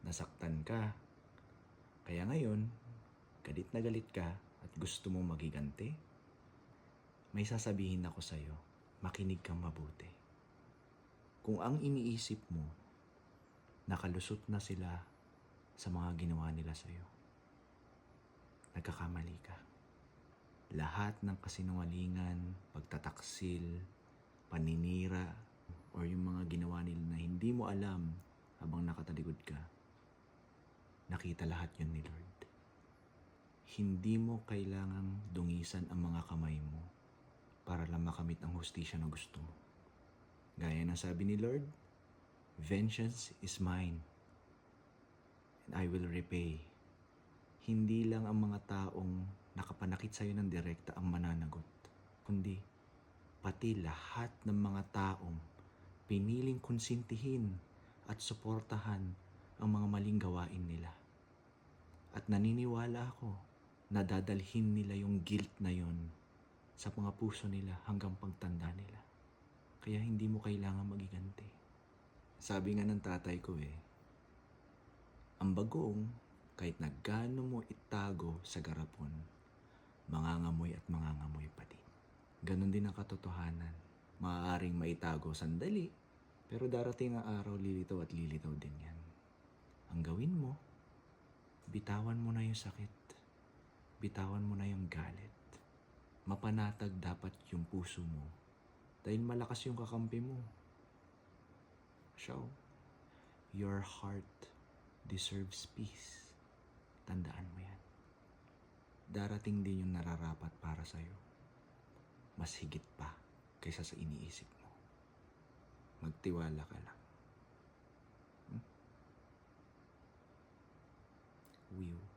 nasaktan ka. Kaya ngayon, galit na galit ka at gusto mong magiganti? May sasabihin ako sa'yo, makinig kang mabuti. Kung ang iniisip mo, nakalusot na sila sa mga ginawa nila sa'yo, nagkakamali ka. Lahat ng kasinungalingan, pagtataksil, paninira, or yung mga ginawa nila na hindi mo alam habang nakatalikod ka, nakita lahat yun ni Lord. Hindi mo kailangang dungisan ang mga kamay mo para lang makamit ang hustisya na gusto mo. Gaya ng sabi ni Lord, vengeance is mine, and I will repay. Hindi lang ang mga taong nakapanakit sa'yo ng direkta ang mananagot, kundi pati lahat ng mga taong piniling konsintihin at suportahan ang mga maling gawain nila. At naniniwala ako na dadalhin nila yung guilt na yon sa mga puso nila hanggang pagtanda nila. Kaya hindi mo kailangan magiganti. Sabi nga ng tatay ko ang bagong kahit na gaano mo itago sa garapon, mangangamoy at mangangamoy pa din. Ganon din ang katotohanan. Maaaring maitago sandali, pero darating ang araw lilitaw at lilitaw din yan. Ang gawin mo, bitawan mo na yung sakit. Bitawan mo na yung galit. Mapanatag dapat yung puso mo dahil malakas yung kakampi mo. So, your heart deserves peace. Tandaan mo yan. Darating din yung nararapat para sa'yo. Mas higit pa kaysa sa iniisip mo. Magtiwala ka lang. Will.